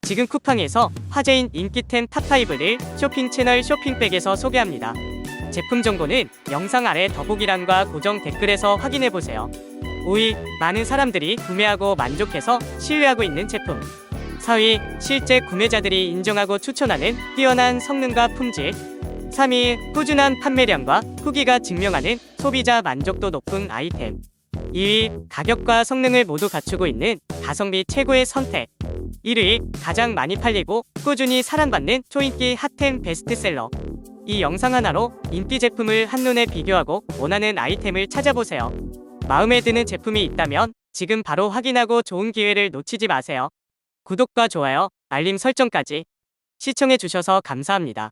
지금 쿠팡에서 화제인 인기템 탑5를 쇼핑 채널 쇼핑백에서 소개합니다. 제품 정보는 영상 아래 더보기란과 고정 댓글에서 확인해보세요. 5위, 많은 사람들이 구매하고 만족해서 신뢰하고 있는 제품. 4위, 실제 구매자들이 인정하고 추천하는 뛰어난 성능과 품질. 3위, 꾸준한 판매량과 후기가 증명하는 소비자 만족도 높은 아이템. 2위, 가격과 성능을 모두 갖추고 있는 가성비 최고의 선택. 1위, 가장 많이 팔리고 꾸준히 사랑받는 초인기 핫템 베스트셀러. 이 영상 하나로 인기 제품을 한눈에 비교하고 원하는 아이템을 찾아보세요. 마음에 드는 제품이 있다면 지금 바로 확인하고 좋은 기회를 놓치지 마세요. 구독과 좋아요, 알림 설정까지 시청해주셔서 감사합니다.